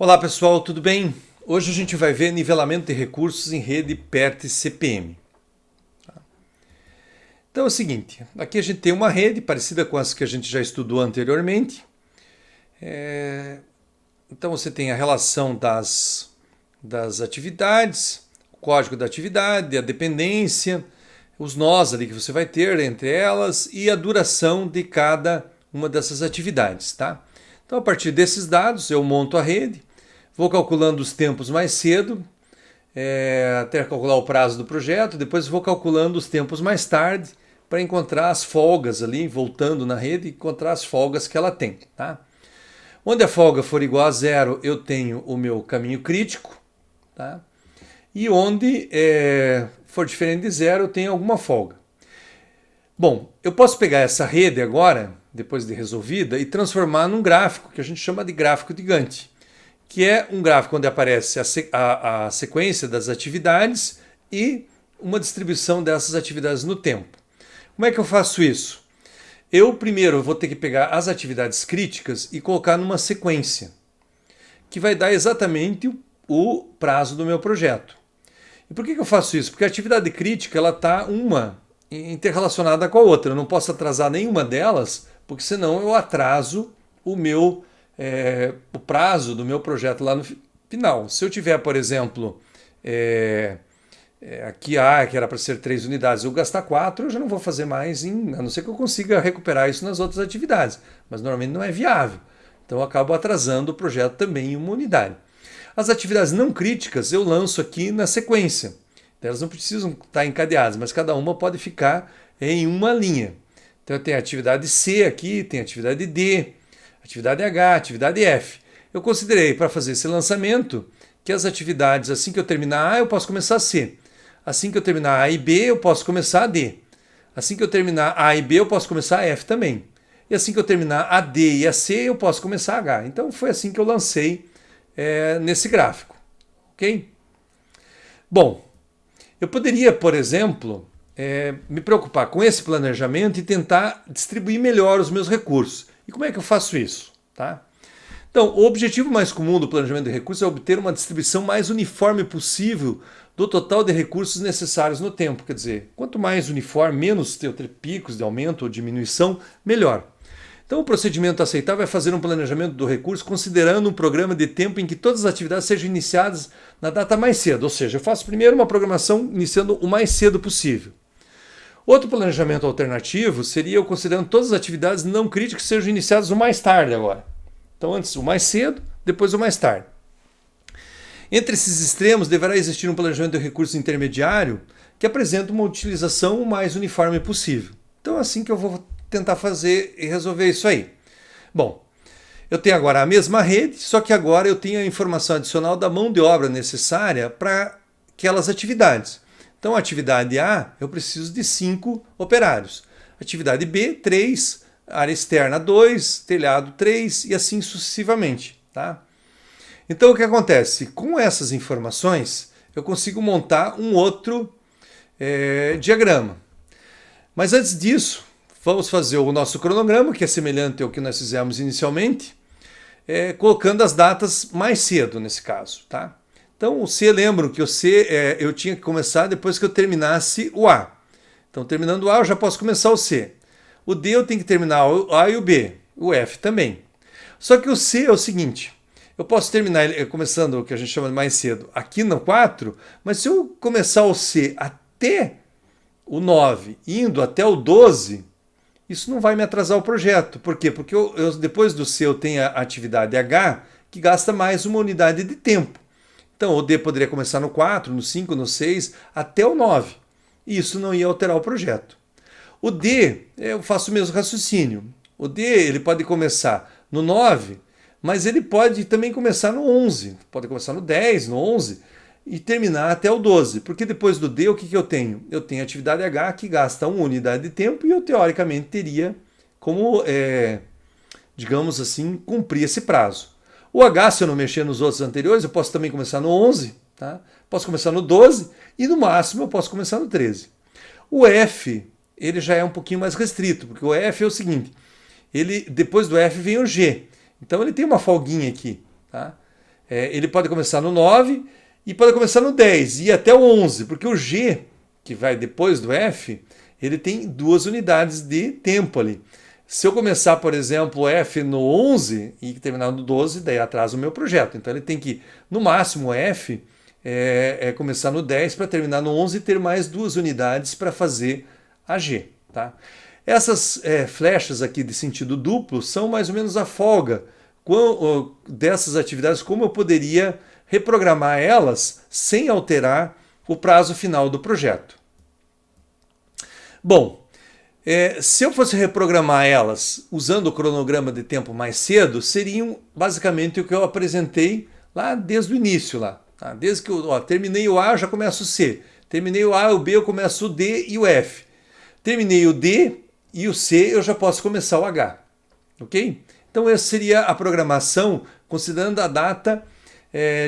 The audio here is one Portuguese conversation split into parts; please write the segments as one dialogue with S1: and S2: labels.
S1: Olá pessoal, tudo bem? Hoje a gente vai ver nivelamento de recursos em rede PERT CPM. Então é o seguinte, aqui a gente tem uma rede parecida com as que a gente já estudou anteriormente. Então você tem a relação das atividades, o código da atividade, a dependência, os nós ali que você vai ter entre elas e a duração de cada uma dessas atividades, tá? Então a partir desses dados eu monto a rede. Vou calculando os tempos mais cedo, até calcular o prazo do projeto, depois vou calculando os tempos mais tarde para encontrar as folgas ali, voltando na rede, encontrar as folgas que ela tem. Tá? Onde a folga for igual a zero, eu tenho o meu caminho crítico, tá? E onde for diferente de zero, eu tenho alguma folga. Bom, eu posso pegar essa rede agora, depois de resolvida, e transformar num gráfico que a gente chama de gráfico de Gantt, que é um gráfico onde aparece a sequência das atividades e uma distribuição dessas atividades no tempo. Como é que eu faço isso? Eu primeiro vou ter que pegar as atividades críticas e colocar numa sequência, que vai dar exatamente o prazo do meu projeto. E por que eu faço isso? Porque a atividade crítica ela está uma interrelacionada com a outra. Eu não posso atrasar nenhuma delas, porque senão eu atraso o prazo do meu projeto lá no final. Se eu tiver, por exemplo, aqui A, que era para ser 3 unidades, eu gastar 4, eu já não vou fazer mais, a não ser que eu consiga recuperar isso nas outras atividades. Mas normalmente não é viável. Então eu acabo atrasando o projeto também em uma unidade. As atividades não críticas eu lanço aqui na sequência. Elas não precisam estar encadeadas, mas cada uma pode ficar em uma linha. Então eu tenho a atividade C aqui, tem a atividade D, atividade H, atividade F. Eu considerei para fazer esse lançamento que as atividades, assim que eu terminar A, eu posso começar a C. Assim que eu terminar A e B, eu posso começar a D. Assim que eu terminar A e B, eu posso começar a F também. E assim que eu terminar a D e a C, eu posso começar a H. Então foi assim que eu lancei nesse gráfico. Ok? Bom, eu poderia, por exemplo, me preocupar com esse planejamento e tentar distribuir melhor os meus recursos. E como é que eu faço isso? Tá? Então, o objetivo mais comum do planejamento de recursos é obter uma distribuição mais uniforme possível do total de recursos necessários no tempo. Quer dizer, quanto mais uniforme, menos ter picos de aumento ou diminuição, melhor. Então, o procedimento aceitável é fazer um planejamento do recurso considerando um programa de tempo em que todas as atividades sejam iniciadas na data mais cedo. Ou seja, eu faço primeiro uma programação iniciando o mais cedo possível. Outro planejamento alternativo seria eu considerando todas as atividades não críticas que sejam iniciadas o mais tarde agora. Então, antes o mais cedo, depois o mais tarde. Entre esses extremos, deverá existir um planejamento de recurso intermediário que apresenta uma utilização o mais uniforme possível. Então, é assim que eu vou tentar fazer e resolver isso aí. Bom, eu tenho agora a mesma rede, só que agora eu tenho a informação adicional da mão de obra necessária para aquelas atividades. Então, a atividade A, eu preciso de 5 operários. Atividade B, 3, área externa 2, telhado 3 e assim sucessivamente. Tá? Então, o que acontece? Com essas informações, eu consigo montar um outro diagrama. Mas antes disso, vamos fazer o nosso cronograma, que é semelhante ao que nós fizemos inicialmente, colocando as datas mais cedo nesse caso. Tá? Então, o C, lembram que o C eu tinha que começar depois que eu terminasse o A. Então, terminando o A, eu já posso começar o C. O D eu tenho que terminar o A e o B. O F também. Só que o C é o seguinte, eu posso terminar começando o que a gente chama de mais cedo aqui no 4, mas se eu começar o C até o 9, indo até o 12, isso não vai me atrasar o projeto. Por quê? Porque depois do C eu tenho a atividade H, que gasta mais uma unidade de tempo. Então, o D poderia começar no 4, no 5, no 6, até o 9. E isso não ia alterar o projeto. O D, eu faço o mesmo raciocínio. O D ele pode começar no 9, mas ele pode também começar no 11. Pode começar no 10, no 11 e terminar até o 12. Porque depois do D, o que eu tenho? Eu tenho a atividade H que gasta uma unidade de tempo e eu, teoricamente, teria como, digamos assim, cumprir esse prazo. O H, se eu não mexer nos outros anteriores, eu posso também começar no 11, tá? Posso começar no 12 e no máximo eu posso começar no 13. O F, ele já é um pouquinho mais restrito, porque o F é o seguinte, depois do F vem o G. Então ele tem uma folguinha aqui, tá? ele pode começar no 9 e pode começar no 10 e ir até o 11, porque o G, que vai depois do F, ele tem 2 unidades de tempo ali. Se eu começar, por exemplo, o F no 11 e terminar no 12, daí atrasa o meu projeto. Então ele tem que, no máximo, o F começar no 10 para terminar no 11 e ter mais 2 unidades para fazer a G. Tá? Essas flechas aqui de sentido duplo são mais ou menos a folga dessas atividades, como eu poderia reprogramar elas sem alterar o prazo final do projeto. Bom, se eu fosse reprogramar elas usando o cronograma de tempo mais cedo, seriam basicamente o que eu apresentei lá desde o início. Tá? Desde que eu terminei o A, eu já começo o C. Terminei o A e o B, eu começo o D e o F. Terminei o D e o C, eu já posso começar o H. Ok? Então essa seria a programação, considerando a data,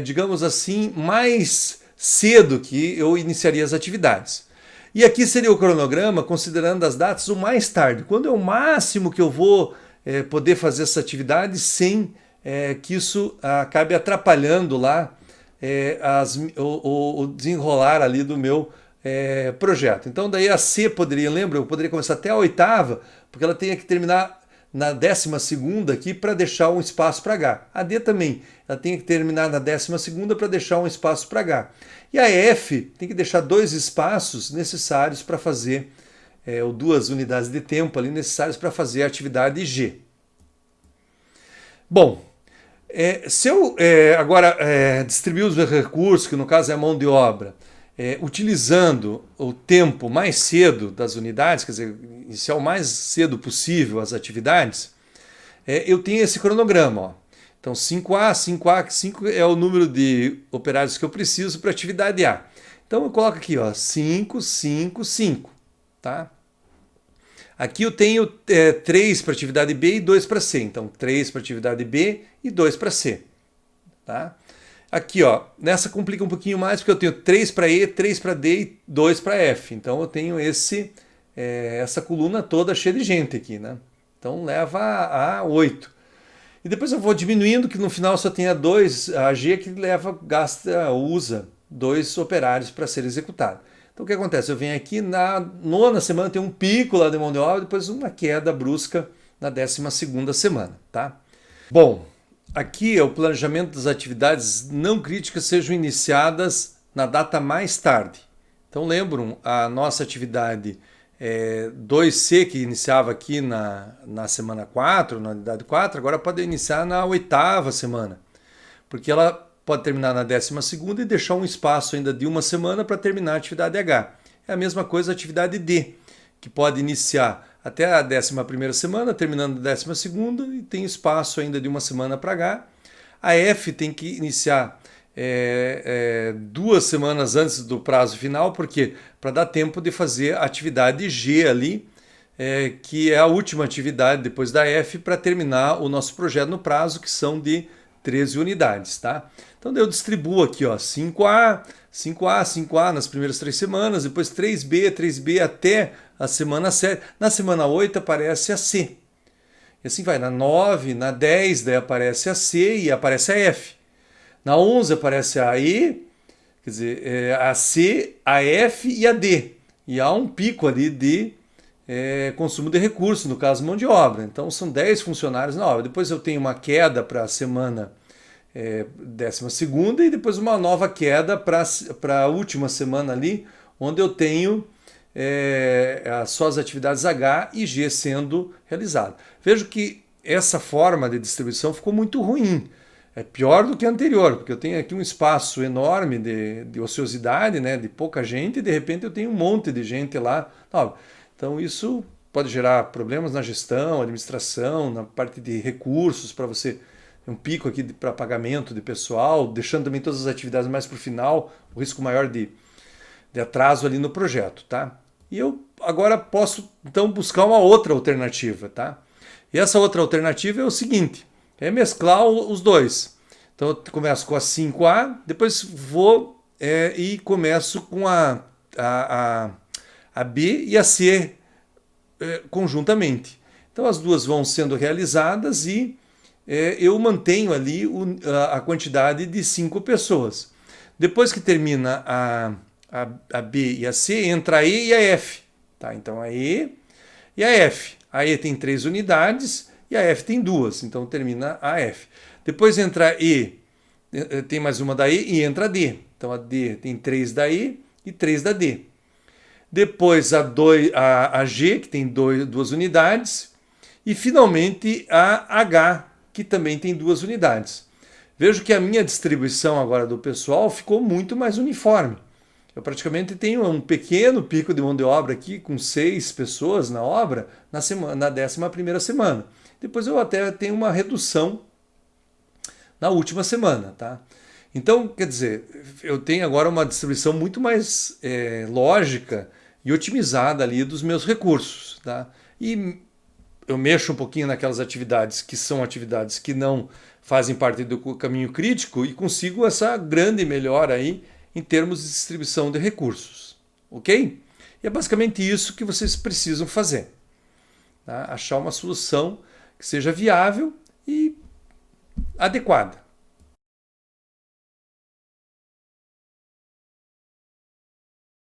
S1: digamos assim, mais cedo que eu iniciaria as atividades. E aqui seria o cronograma, considerando as datas, o mais tarde. Quando é o máximo que eu vou poder fazer essa atividade sem que isso acabe atrapalhando lá o desenrolar ali do meu projeto. Então daí a C eu poderia começar até a 8ª, porque ela tem que terminar na 12ª aqui para deixar um espaço para H. A D também, ela tem que terminar na 12ª para deixar um espaço para H. E a F tem que deixar 2 espaços necessários para fazer, ou 2 unidades de tempo ali necessárias para fazer a atividade G. Bom, se eu agora distribuir os recursos, que no caso é a mão de obra, utilizando o tempo mais cedo das unidades, quer dizer, iniciar o mais cedo possível as atividades, eu tenho esse cronograma. Ó. Então 5A, 5A, 5 é o número de operários que eu preciso para a atividade A. Então eu coloco aqui, ó, 5, 5, 5. Tá? Aqui eu tenho 3 para a atividade B e 2 para C. Então 3 para a atividade B e 2 para C. Tá? Aqui, ó, nessa complica um pouquinho mais, porque eu tenho 3 para E, 3 para D e 2 para F. Então eu tenho essa coluna toda cheia de gente aqui, né? Então leva a 8. E depois eu vou diminuindo, que no final só tenha 2, a G que usa 2 operários para ser executado. Então o que acontece? Eu venho aqui na 9ª semana, tem um pico lá de mão de obra, depois uma queda brusca na 12ª semana, tá? Bom, aqui é o planejamento das atividades não críticas sejam iniciadas na data mais tarde. Então lembram, a nossa atividade 2C, que iniciava aqui na semana 4, na unidade 4, agora pode iniciar na 8ª semana, porque ela pode terminar na 12ª e deixar um espaço ainda de uma semana para terminar a atividade H. É a mesma coisa a atividade D, que pode iniciar até a 11ª semana, terminando na 12ª e tem espaço ainda de uma semana para H. A F tem que iniciar 2 semanas antes do prazo final, porque para dar tempo de fazer a atividade G ali, que é a última atividade depois da F para terminar o nosso projeto no prazo, que são de 13 unidades. Tá? Então eu distribuo aqui, ó, 5A, 5A, 5A nas primeiras 3 semanas, depois 3B, 3B até a semana 7. Na semana 8 aparece a C. E assim vai, na 9, na 10 daí aparece a C e aparece a F. Na 11 aparece a E, quer dizer, a C, a F e a D. E há um pico ali de consumo de recursos, no caso mão de obra. Então são 10 funcionários na obra. Depois eu tenho uma queda para a semana 12ª e depois uma nova queda para a última semana ali, onde eu tenho só as atividades H e G sendo realizadas. Vejo que essa forma de distribuição ficou muito ruim. É pior do que a anterior, porque eu tenho aqui um espaço enorme de ociosidade, né, de pouca gente, e de repente eu tenho um monte de gente lá. Então isso pode gerar problemas na gestão, administração, na parte de recursos, para você ter um pico aqui para pagamento de pessoal, deixando também todas as atividades mais para o final, o risco maior de atraso ali no projeto. Tá? E eu agora posso então buscar uma outra alternativa. Tá? E essa outra alternativa é o seguinte, é mesclar os dois. Então eu começo com a 5A, depois vou e começo com a B e a C conjuntamente. Então as duas vão sendo realizadas e eu mantenho ali a quantidade de 5 pessoas. Depois que termina a B e a C, entra a E e a F. Tá? Então a E e a F. A E tem 3 unidades e a F tem 2, então termina a F. Depois entra a E, tem mais uma da E e entra a D. Então a D tem 3 da E e 3 da D. Depois a G, que tem 2 unidades. E finalmente a H, que também tem 2 unidades. Vejo que a minha distribuição agora do pessoal ficou muito mais uniforme. Eu praticamente tenho um pequeno pico de mão de obra aqui, com 6 pessoas na obra, na 11ª semana. Depois eu até tenho uma redução na última semana. Tá? Então, quer dizer, eu tenho agora uma distribuição muito mais lógica e otimizada ali dos meus recursos. Tá? E eu mexo um pouquinho naquelas atividades que são atividades que não fazem parte do caminho crítico e consigo essa grande melhora aí em termos de distribuição de recursos. Ok? E é basicamente isso que vocês precisam fazer. Tá? Achar uma solução que seja viável e adequada.